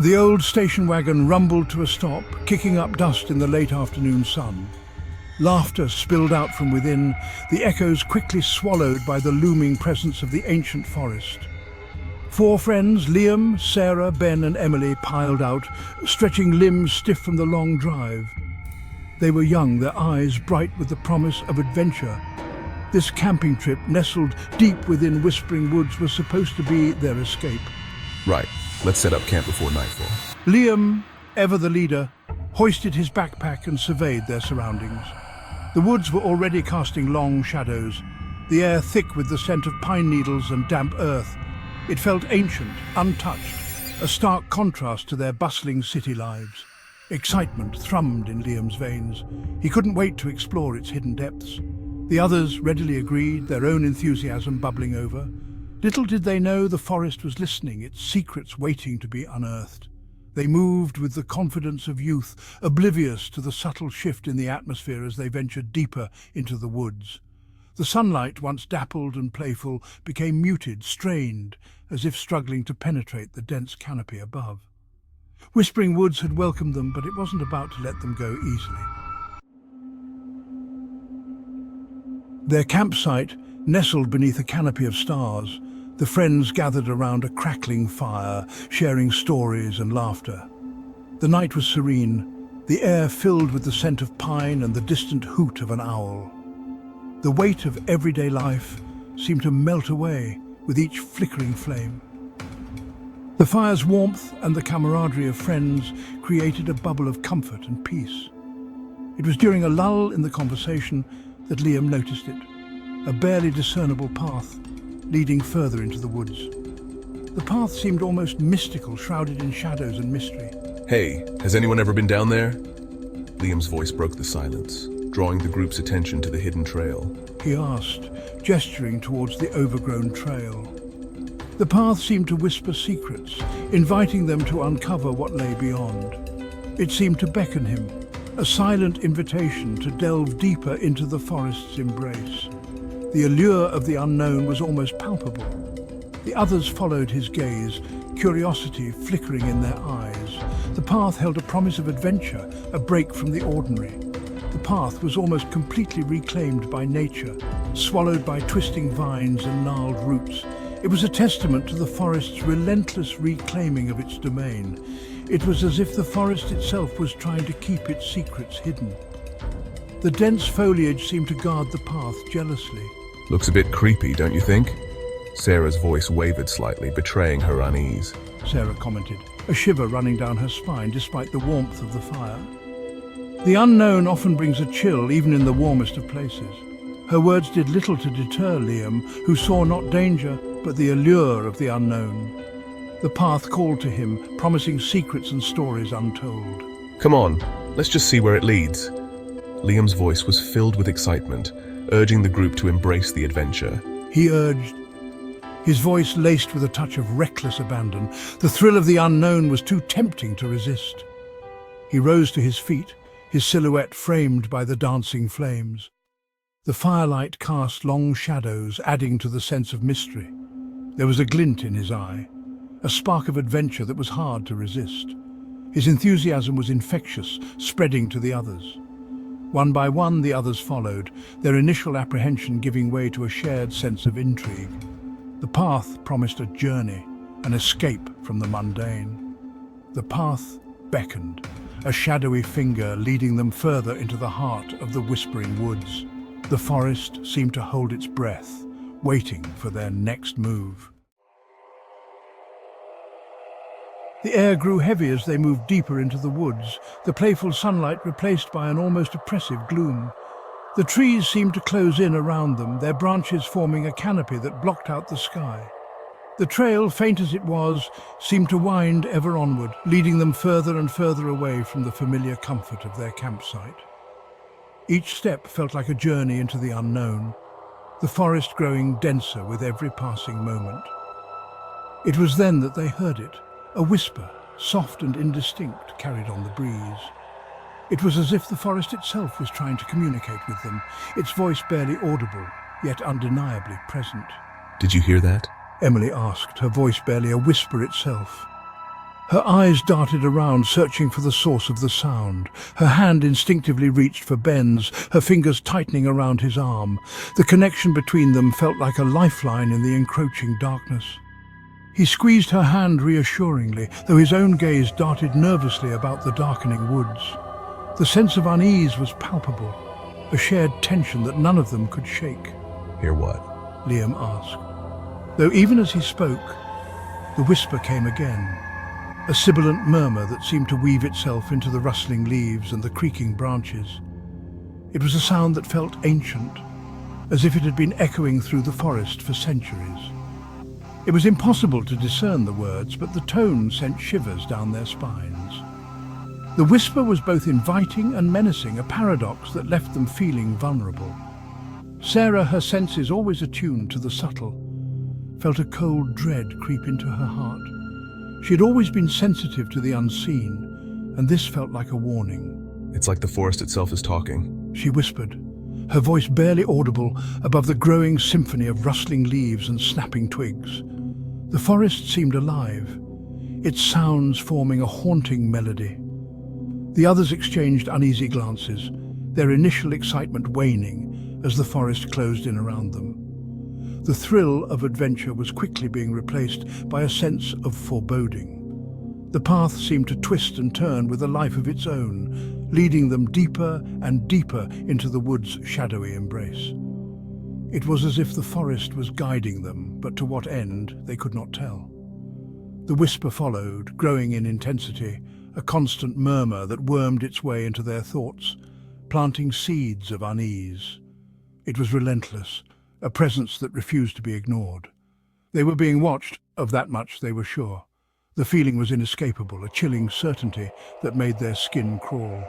The old station wagon rumbled to a stop, kicking up dust in the late afternoon sun. Laughter spilled out from within, the echoes quickly swallowed by the looming presence of the ancient forest. Four friends, Liam, Sarah, Ben and Emily, piled out, stretching limbs stiff from the long drive. They were young, their eyes bright with the promise of adventure. This camping trip, nestled deep within Whispering Woods, was supposed to be their escape. Right, let's set up camp before nightfall. Liam, ever the leader, hoisted his backpack and surveyed their surroundings. The woods were already casting long shadows, the air thick with the scent of pine needles and damp earth. It felt ancient, untouched, a stark contrast to their bustling city lives. Excitement thrummed in Liam's veins. He couldn't wait to explore its hidden depths. The others readily agreed, their own enthusiasm bubbling over. Little did they know the forest was listening, its secrets waiting to be unearthed. They moved with the confidence of youth, oblivious to the subtle shift in the atmosphere as they ventured deeper into the woods. The sunlight, once dappled and playful, became muted, strained, as if struggling to penetrate the dense canopy above. Whispering Woods had welcomed them, but it wasn't about to let them go easily. Their campsite nestled beneath a canopy of stars. The friends gathered around a crackling fire, sharing stories and laughter. The night was serene, the air filled with the scent of pine and the distant hoot of an owl. The weight of everyday life seemed to melt away with each flickering flame. The fire's warmth and the camaraderie of friends created a bubble of comfort and peace. It was during a lull in the conversation that Liam noticed it, a barely discernible path leading further into the woods. The path seemed almost mystical, shrouded in shadows and mystery. Hey, has anyone ever been down there? Liam's voice broke the silence, drawing the group's attention to the hidden trail. He asked, gesturing towards the overgrown trail. The path seemed to whisper secrets, inviting them to uncover what lay beyond. It seemed to beckon him, a silent invitation to delve deeper into the forest's embrace. The allure of the unknown was almost palpable. The others followed his gaze, curiosity flickering in their eyes. The path held a promise of adventure, a break from the ordinary. The path was almost completely reclaimed by nature, swallowed by twisting vines and gnarled roots. It was a testament to the forest's relentless reclaiming of its domain. It was as if the forest itself was trying to keep its secrets hidden. The dense foliage seemed to guard the path jealously. Looks a bit creepy, don't you think? Sarah's voice wavered slightly, betraying her unease. Sarah commented, a shiver running down her spine despite the warmth of the fire. The unknown often brings a chill, even in the warmest of places. Her words did little to deter Liam, who saw not danger, but the allure of the unknown. The path called to him, promising secrets and stories untold. Come on, let's just see where it leads. Liam's voice was filled with excitement, urging the group to embrace the adventure. He urged, his voice laced with a touch of reckless abandon. The thrill of the unknown was too tempting to resist. He rose to his feet, his silhouette framed by the dancing flames. The firelight cast long shadows, adding to the sense of mystery. There was a glint in his eye, a spark of adventure that was hard to resist. His enthusiasm was infectious, spreading to the others. One by one, the others followed, their initial apprehension giving way to a shared sense of intrigue. The path promised a journey, an escape from the mundane. The path beckoned, a shadowy finger leading them further into the heart of the Whispering Woods. The forest seemed to hold its breath, waiting for their next move. The air grew heavy as they moved deeper into the woods, the playful sunlight replaced by an almost oppressive gloom. The trees seemed to close in around them, their branches forming a canopy that blocked out the sky. The trail, faint as it was, seemed to wind ever onward, leading them further and further away from the familiar comfort of their campsite. Each step felt like a journey into the unknown, the forest growing denser with every passing moment. It was then that they heard it, a whisper, soft and indistinct, carried on the breeze. It was as if the forest itself was trying to communicate with them, its voice barely audible, yet undeniably present. Did you hear that? Emily asked, her voice barely a whisper itself. Her eyes darted around, searching for the source of the sound. Her hand instinctively reached for Ben's, her fingers tightening around his arm. The connection between them felt like a lifeline in the encroaching darkness. He squeezed her hand reassuringly, though his own gaze darted nervously about the darkening woods. The sense of unease was palpable, a shared tension that none of them could shake. Hear what? Liam asked. Though even as he spoke, the whisper came again. A sibilant murmur that seemed to weave itself into the rustling leaves and the creaking branches. It was a sound that felt ancient, as if it had been echoing through the forest for centuries. It was impossible to discern the words, but the tone sent shivers down their spines. The whisper was both inviting and menacing, a paradox that left them feeling vulnerable. Sarah, her senses always attuned to the subtle, felt a cold dread creep into her heart. She had always been sensitive to the unseen, and this felt like a warning. It's like the forest itself is talking, She whispered, her voice barely audible above the growing symphony of rustling leaves and snapping twigs. The forest seemed alive, its sounds forming a haunting melody. The others exchanged uneasy glances, their initial excitement waning as the forest closed in around them. The thrill of adventure was quickly being replaced by a sense of foreboding. The path seemed to twist and turn with a life of its own, leading them deeper and deeper into the wood's shadowy embrace. It was as if the forest was guiding them, but to what end they could not tell. The whisper followed, growing in intensity, a constant murmur that wormed its way into their thoughts, planting seeds of unease. It was relentless, a presence that refused to be ignored. They were being watched, of that much they were sure. The feeling was inescapable, a chilling certainty that made their skin crawl.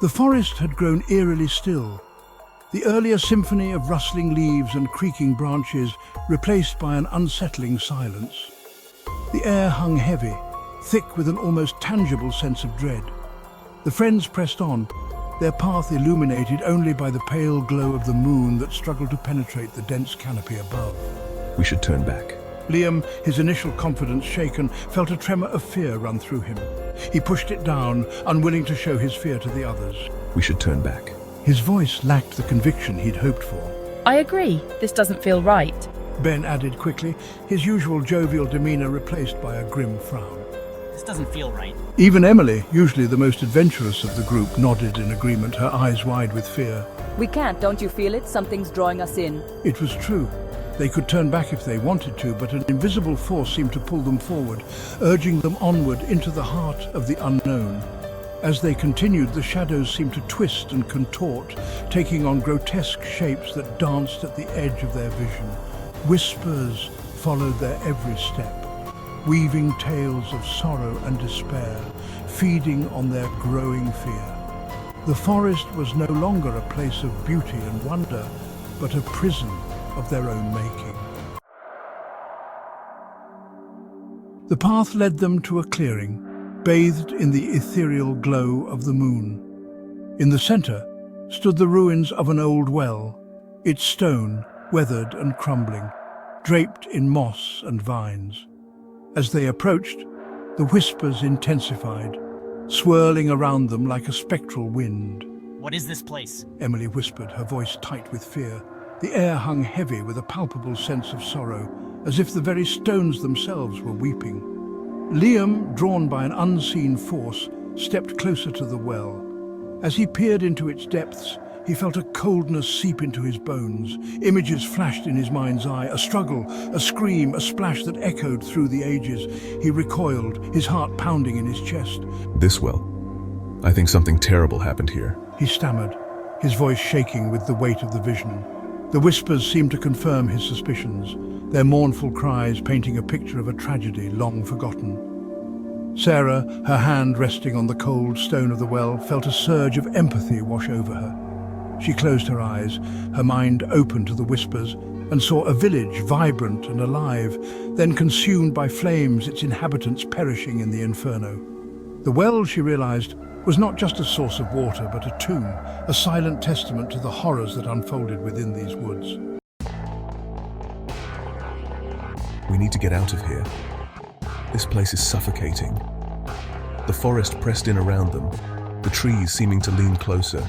The forest had grown eerily still, the earlier symphony of rustling leaves and creaking branches replaced by an unsettling silence. The air hung heavy, thick with an almost tangible sense of dread. The friends pressed on, their path illuminated only by the pale glow of the moon that struggled to penetrate the dense canopy above. We should turn back. Liam, his initial confidence shaken, felt a tremor of fear run through him. He pushed it down, unwilling to show his fear to the others. We should turn back. His voice lacked the conviction he'd hoped for. I agree. This doesn't feel right. Ben added quickly, his usual jovial demeanor replaced by a grim frown. This doesn't feel right. Even Emily, usually the most adventurous of the group, nodded in agreement, her eyes wide with fear. We can't, don't you feel it? Something's drawing us in. It was true. They could turn back if they wanted to, but an invisible force seemed to pull them forward, urging them onward into the heart of the unknown. As they continued, the shadows seemed to twist and contort, taking on grotesque shapes that danced at the edge of their vision. Whispers followed their every step, weaving tales of sorrow and despair, feeding on their growing fear. The forest was no longer a place of beauty and wonder, but a prison of their own making. The path led them to a clearing, bathed in the ethereal glow of the moon. In the center stood the ruins of an old well, its stone weathered and crumbling, draped in moss and vines. As they approached, the whispers intensified, swirling around them like a spectral wind. What is this place? Emily whispered, her voice tight with fear. The air hung heavy with a palpable sense of sorrow, as if the very stones themselves were weeping. Liam, drawn by an unseen force, stepped closer to the well. As he peered into its depths, he felt a coldness seep into his bones. Images flashed in his mind's eye, a struggle, a scream, a splash that echoed through the ages. He recoiled, his heart pounding in his chest. This well. I think something terrible happened here. He stammered, his voice shaking with the weight of the vision. The whispers seemed to confirm his suspicions, their mournful cries painting a picture of a tragedy long forgotten. Sarah, her hand resting on the cold stone of the well, felt a surge of empathy wash over her. She closed her eyes, her mind open to the whispers, and saw a village vibrant and alive, then consumed by flames, its inhabitants perishing in the inferno. The well, she realized, was not just a source of water, but a tomb, a silent testament to the horrors that unfolded within these woods. We need to get out of here. This place is suffocating. The forest pressed in around them, the trees seeming to lean closer,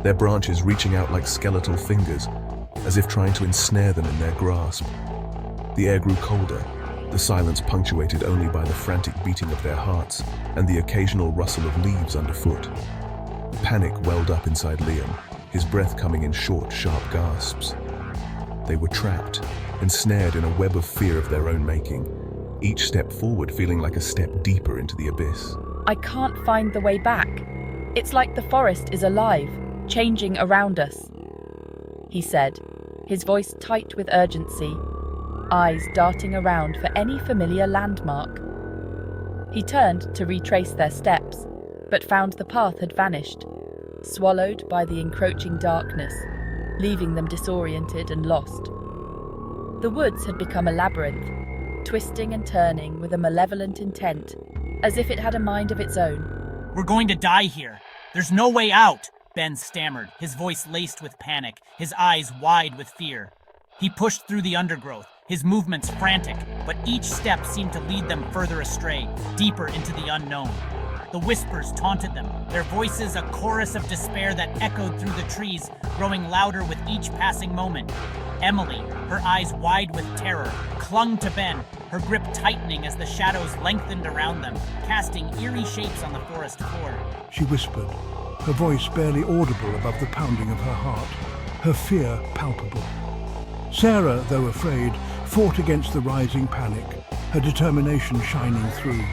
their branches reaching out like skeletal fingers, as if trying to ensnare them in their grasp. The air grew colder, the silence punctuated only by the frantic beating of their hearts and the occasional rustle of leaves underfoot. Panic welled up inside Liam, his breath coming in short, sharp gasps. They were trapped, ensnared in a web of fear of their own making, each step forward feeling like a step deeper into the abyss. I can't find the way back. It's like the forest is alive, changing around us, he said, his voice tight with urgency, eyes darting around for any familiar landmark. He turned to retrace their steps, but found the path had vanished, swallowed by the encroaching darkness, leaving them disoriented and lost. The woods had become a labyrinth, twisting and turning with a malevolent intent, as if it had a mind of its own. We're going to die here. There's no way out, Ben stammered, his voice laced with panic, his eyes wide with fear. He pushed through the undergrowth, his movements frantic, but each step seemed to lead them further astray, deeper into the unknown. The whispers taunted them, their voices a chorus of despair that echoed through the trees, growing louder with each passing moment. Emily, her eyes wide with terror, clung to Ben, her grip tightening as the shadows lengthened around them, casting eerie shapes on the forest floor. She whispered, her voice barely audible above the pounding of her heart, her fear palpable. Sarah, though afraid, fought against the rising panic, her determination shining through.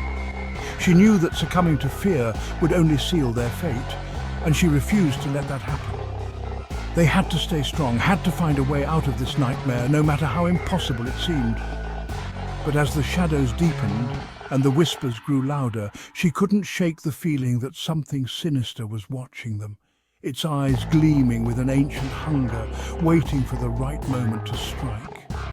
She knew that succumbing to fear would only seal their fate, and she refused to let that happen. They had to stay strong, had to find a way out of this nightmare, no matter how impossible it seemed. But as the shadows deepened and the whispers grew louder, she couldn't shake the feeling that something sinister was watching them, its eyes gleaming with an ancient hunger, waiting for the right moment to strike.